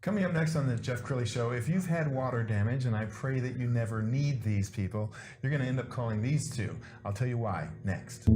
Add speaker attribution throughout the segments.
Speaker 1: Coming up next on the Jeff Crilley Show, if you've had water damage, and I pray that you never need these people, you're going to end up calling these two. I'll tell you why next.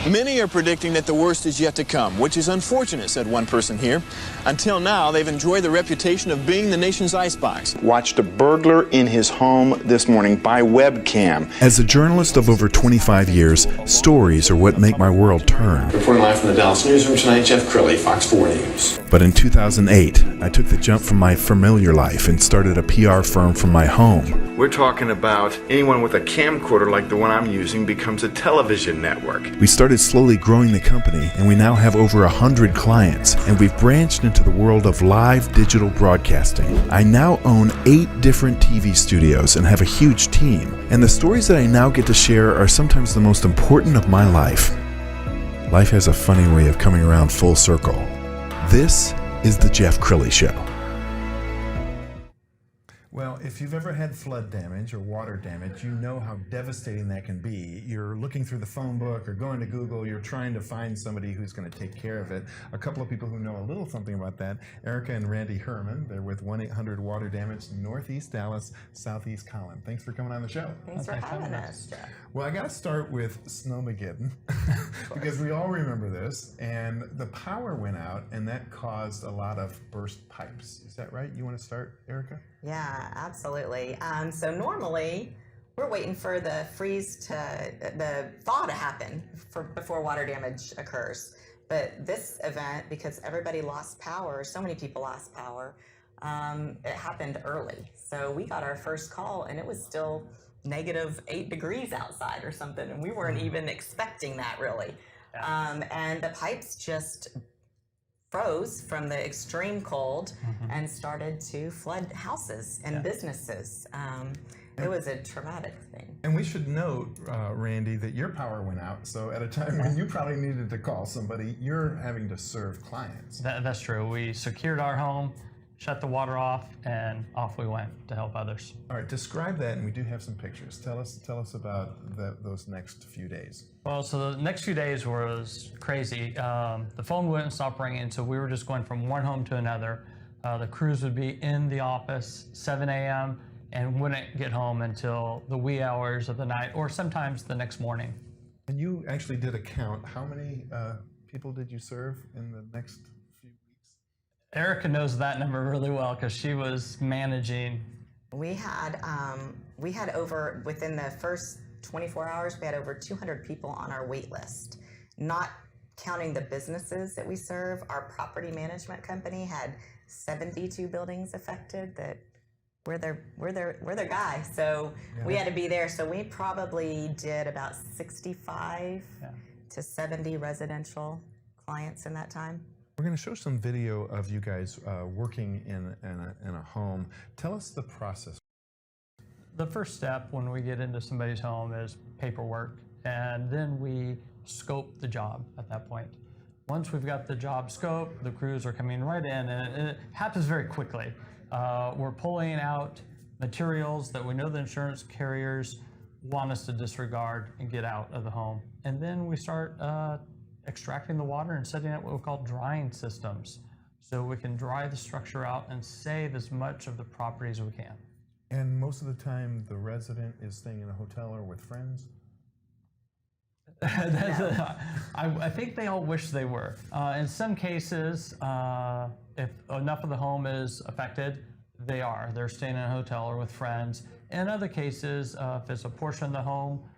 Speaker 2: Many are predicting that the worst is yet to come, which is unfortunate, said one person here. Until now, they've enjoyed the reputation of being the nation's icebox.
Speaker 3: Watched a burglar in his home this morning by webcam.
Speaker 4: As a journalist of over 25 years, stories are what make my world turn.
Speaker 2: Reporting live from the Dallas newsroom tonight, Jeff Crilley, Fox 4 News.
Speaker 4: But in 2008, I took the jump from my familiar life and started a PR firm from my home.
Speaker 3: We're talking about anyone with a camcorder like the one I'm using becomes a television network.
Speaker 4: We started slowly growing the company, and we now have over 100 clients, and we've branched into the world of live digital broadcasting. I now own 8 different TV studios and have a huge team, and the stories that I now get to share are sometimes the most important of my life. Life has a funny way of coming around full circle. This is the Jeff Crilley Show.
Speaker 1: Well, if you've ever had flood damage or water damage, you know how devastating that can be. You're looking through the phone book or going to Google, you're trying to find somebody who's going to take care of it. A couple of people who know a little something about that, Erika and Randy Hatten, they're with 1-800-WATER-DAMAGE, Northeast Dallas, Southeast Collin. Thanks for coming on the show.
Speaker 5: Thanks for having us, Jeff.
Speaker 1: Well, I got to start with Snowmageddon because we all remember this, and the power went out, and that caused a lot of burst pipes. Is that right? You want to start, Erika?
Speaker 5: Yeah, absolutely. So normally we're waiting for the thaw to happen before water damage occurs. But this event, because everybody lost power, so many people lost power, it happened early. So we got our first call, and it was still -8 degrees outside or something, and we weren't even expecting that really. And the pipes just froze from the extreme cold and started to flood houses and businesses. It was a traumatic thing.
Speaker 1: And we should note, Randy, that your power went out. So at a time when you probably needed to call somebody, you're having to serve clients.
Speaker 6: That's true. We secured our home, shut the water off, and off we went to help others.
Speaker 1: All right, describe that, and we do have some pictures. Tell us about those next few days.
Speaker 6: Well, so the next few days was crazy. The phone wouldn't stop ringing, so we were just going from one home to another. The crews would be in the office 7 a.m. and wouldn't get home until the wee hours of the night, or sometimes the next morning.
Speaker 1: And you actually did a count. How many people did you serve in the next few weeks?
Speaker 6: Erika knows that number really well because she was managing.
Speaker 5: We had over, within the first 24 hours, we had over 200 people on our wait list. Not counting the businesses that we serve, our property management company had 72 buildings affected that we're their guy. So we had to be there. So we probably did about 65 to 70 residential clients in that time.
Speaker 1: We're going to show some video of you guys working in a home. Tell us the process.
Speaker 6: The first step when we get into somebody's home is paperwork, and then we scope the job at that point. Once we've got the job scoped, the crews are coming right in, and it happens very quickly. We're pulling out materials that we know the insurance carriers want us to disregard and get out of the home. And then we start extracting the water and setting up what we call drying systems, so we can dry the structure out and save as much of the property as we can.
Speaker 1: And most of the time, the resident is staying in a hotel or with friends?
Speaker 6: I think they all wish they were. In some cases, if enough of the home is affected, they're staying in a hotel or with friends. In other cases, if it's a portion of the home,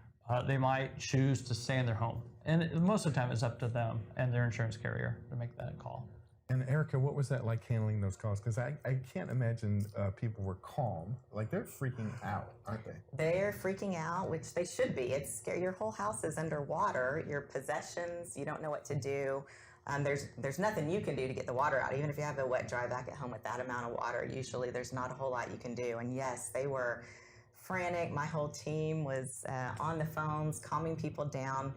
Speaker 6: they might choose to stay in their home. And most of the time, it's up to them and their insurance carrier to make that call.
Speaker 1: And Erika, what was that like handling those calls? Because I can't imagine people were calm. Like, they're freaking out, aren't they?
Speaker 5: They're freaking out, which they should be. It's scary. Your whole house is underwater. Your possessions, you don't know what to do. There's nothing you can do to get the water out. Even if you have a wet dry vac at home with that amount of water, usually there's not a whole lot you can do. And yes, they were frantic. My whole team was on the phones, calming people down.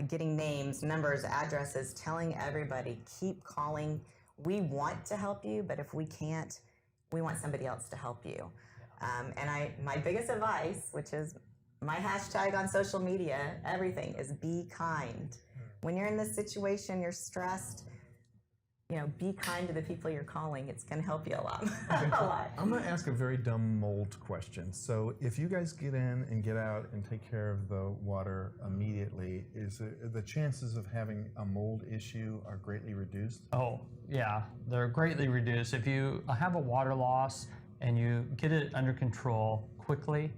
Speaker 5: Getting names, numbers, addresses, telling everybody, keep calling. We want to help you, but if we can't, we want somebody else to help you. And my biggest advice, which is my hashtag on social media, everything, is be kind. when you're in this situation, you're stressed, be kind to the people you're calling. It's going to help you a lot. A lot.
Speaker 1: I'm going to ask a very dumb mold question. So if you guys get in and get out and take care of the water immediately, the chances of having a mold issue are greatly reduced?
Speaker 6: Oh, yeah, they're greatly reduced. If you have a water loss and you get it under control quickly,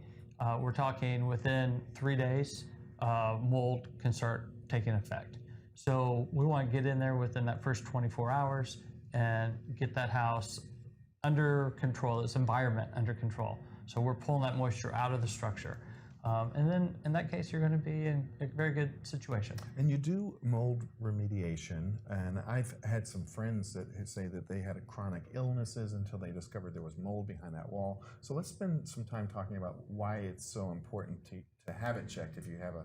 Speaker 6: we're talking within 3 days, mold can start taking effect. So we want to get in there within that first 24 hours and get that house under control, its environment under control. So we're pulling that moisture out of the structure. And then in that case, you're going to be in a very good situation.
Speaker 1: And you do mold remediation, and I've had some friends that say that they had chronic illnesses until they discovered there was mold behind that wall. So let's spend some time talking about why it's so important to have it checked if you have a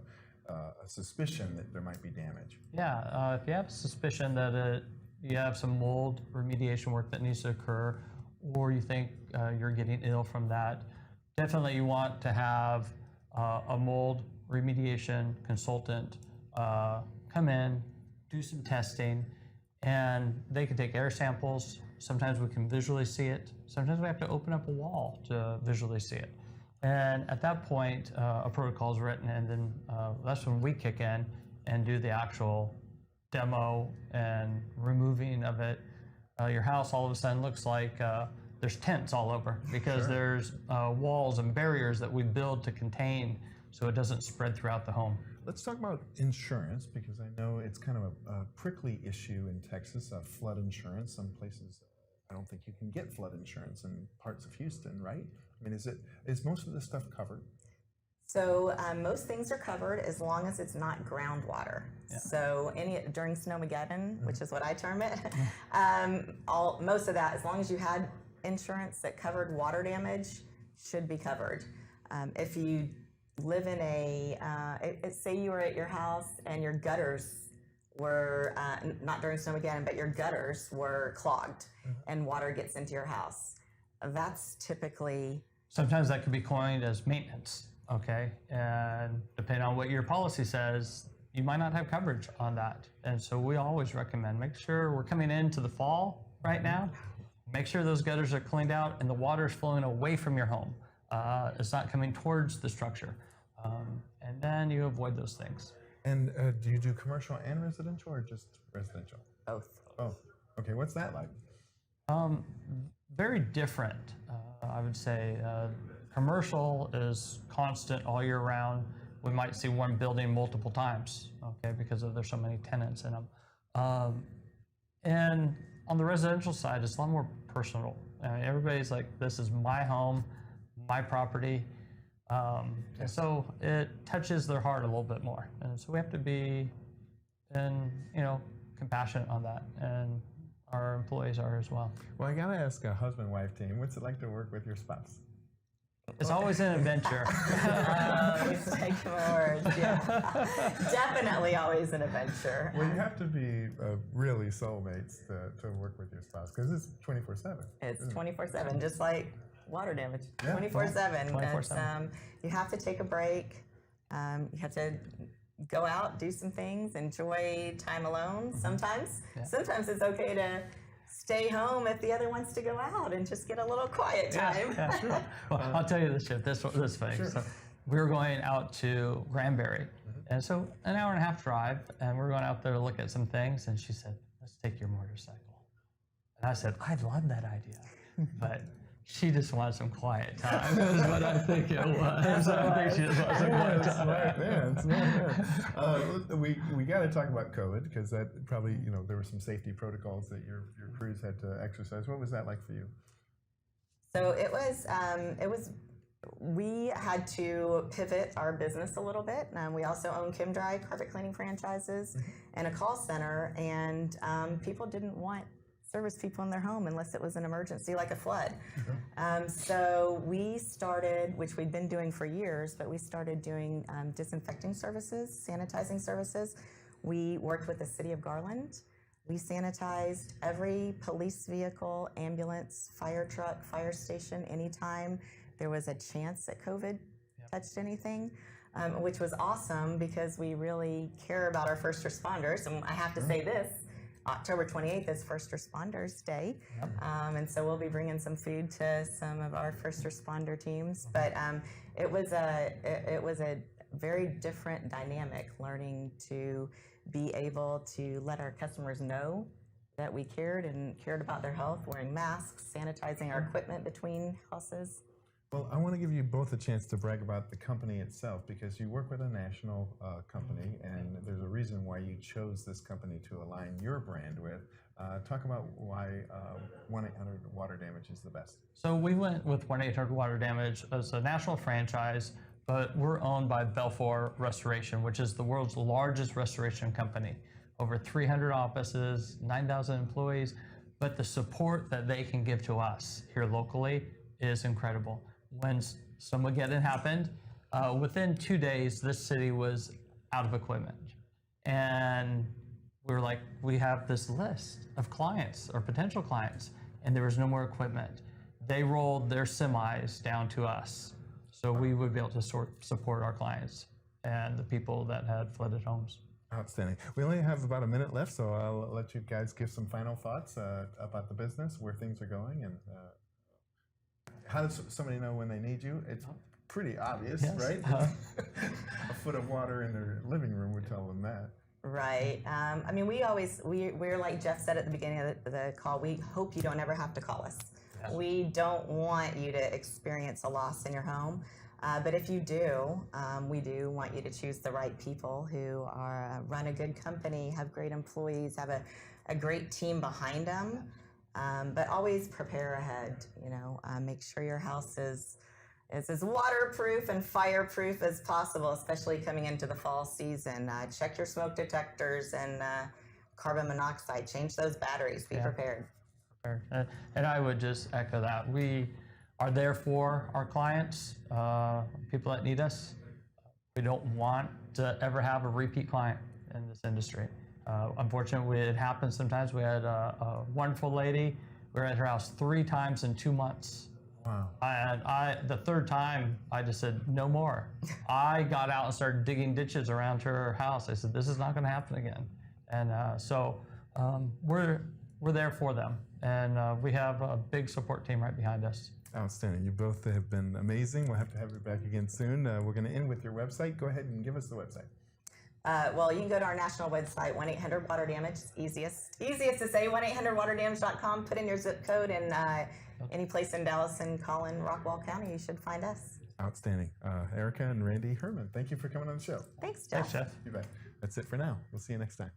Speaker 1: suspicion that there might be damage.
Speaker 6: Yeah, if you have a suspicion that you have some mold remediation work that needs to occur, or you think you're getting ill from that, definitely you want to have a mold remediation consultant come in, do some testing, and they can take air samples. Sometimes we can visually see it. Sometimes we have to open up a wall to visually see it. And at that point, a protocol is written, and then that's when we kick in and do the actual demo and removing of it. Your house all of a sudden looks like there's tents all over because there's walls and barriers that we build to contain so it doesn't spread throughout the home.
Speaker 1: Let's talk about insurance, because I know it's kind of a prickly issue in Texas, flood insurance. Some places, I don't think you can get flood insurance in parts of Houston, right? I mean, is most of this stuff covered?
Speaker 5: So most things are covered as long as it's not groundwater. Yeah. So during Snowmageddon, which is what I term it, most of that, as long as you had insurance that covered water damage, should be covered. If you live in say you were at your house and your gutters were, not during Snowmageddon, but your gutters were clogged and water gets into your house, that's typically...
Speaker 6: Sometimes that could be coined as maintenance, okay? And depending on what your policy says, you might not have coverage on that. And so we always recommend, make sure we're coming into the fall right now, make sure those gutters are cleaned out and the water is flowing away from your home. It's not coming towards the structure. And then you avoid those things.
Speaker 1: And do you do commercial and residential, or just residential?
Speaker 5: Both.
Speaker 1: Oh, okay. What's that like?
Speaker 6: Very different, I would say. Commercial is constant all year round. We might see one building multiple times, okay, because there's so many tenants in them. And on the residential side, it's a lot more personal. I mean, everybody's like, this is my home, my property. And so it touches their heart a little bit more. And so we have to be, compassionate on that. And our employees are as well.
Speaker 1: Well, I gotta ask a husband-wife team, what's it like to work with your spouse?
Speaker 6: It's always an adventure.
Speaker 5: These take words, yeah. Definitely always an adventure.
Speaker 1: Well, you have to be really soulmates to work with your spouse, because it's 24/7.
Speaker 5: It's 24/7, just like water damage.
Speaker 1: Yeah.
Speaker 5: 24/7.
Speaker 6: 24/7.
Speaker 5: You have to take a break. You have to go out, do some things, enjoy time alone. Sometimes it's okay to stay home if the other wants to go out and just get a little quiet time.
Speaker 6: Yeah, sure. Well, I'll tell you this, Jeff, this thing.
Speaker 1: Sure.
Speaker 6: So we were going out to Granbury, and so an hour and a half drive, and we're going out there to look at some things, and she said, let's take your motorcycle. And I said, I love that idea, but she just wanted some quiet time, is what I think it was. I think she just wanted some quiet time.
Speaker 1: Smart man. We got to talk about COVID, because that probably, there were some safety protocols that your crews had to exercise. What was that like for you?
Speaker 5: So it was, we had to pivot our business a little bit. We also own Kim Dry carpet cleaning franchises and a call center, and people didn't want service people in their home unless it was an emergency like a flood. So we started, which we'd been doing for years, but we started doing disinfecting services, sanitizing services. We worked with the city of Garland. We sanitized every police vehicle, ambulance, fire truck, fire station anytime there was a chance that COVID touched anything. which was awesome because we really care about our first responders. And I have to say this, October 28th is First Responders Day. And so we'll be bringing some food to some of our first responder teams. But it was a very different dynamic, learning to be able to let our customers know that we cared about their health, wearing masks, sanitizing our equipment between houses.
Speaker 1: Well, I want to give you both a chance to brag about the company itself, because you work with a national company, and there's a reason why you chose this company to align your brand with. Talk about why 1-800-WATER-DAMAGE is the best.
Speaker 6: So we went with 1-800-WATER-DAMAGE as a national franchise, but we're owned by Belfour Restoration, which is the world's largest restoration company. Over 300 offices, 9,000 employees, but the support that they can give to us here locally is incredible. When Snowmageddon happened, within 2 days, this city was out of equipment. And we were like, we have this list of clients or potential clients, and there was no more equipment. They rolled their semis down to us, so we would be able to support our clients and the people that had flooded homes.
Speaker 1: Outstanding. We only have about a minute left, so I'll let you guys give some final thoughts about the business, where things are going, and how does somebody know when they need you? It's pretty obvious,
Speaker 6: Yes.
Speaker 1: right? A foot of water in their living room would tell them that.
Speaker 5: Right. I mean, we're like Jeff said at the beginning of the call, we hope you don't ever have to call us.
Speaker 6: Yes.
Speaker 5: We don't want you to experience a loss in your home. But if you do, we do want you to choose the right people who run a good company, have great employees, have a great team behind them. But always prepare ahead, make sure your house is as waterproof and fireproof as possible, especially coming into the fall season. Check your smoke detectors and carbon monoxide, change those batteries, be prepared.
Speaker 6: And I would just echo that. We are there for our clients, people that need us. We don't want to ever have a repeat client in this industry. Unfortunately, it happens sometimes. We had a wonderful lady. We were at her house 3 times in 2 months.
Speaker 1: Wow.
Speaker 6: And the third time, I just said, no more. I got out and started digging ditches around her house. I said, this is not going to happen again. And so we're there for them. And we have a big support team right behind us.
Speaker 1: Outstanding. You both have been amazing. We'll have to have you back again soon. We're going to end with your website. Go ahead and give us the website.
Speaker 5: Well, you can go to our national website, 1-800-WATER-DAMAGE. Easiest to say, 1-800-WATER-DAMAGE.com. Put in your zip code, and any place in Dallas and Collin, Rockwall County, you should find us.
Speaker 1: Outstanding. Erika and Randy Herman, thank you for coming on the show.
Speaker 5: Thanks, Jeff.
Speaker 6: Thanks, Jeff.
Speaker 1: You bet. That's it for now. We'll see you next time.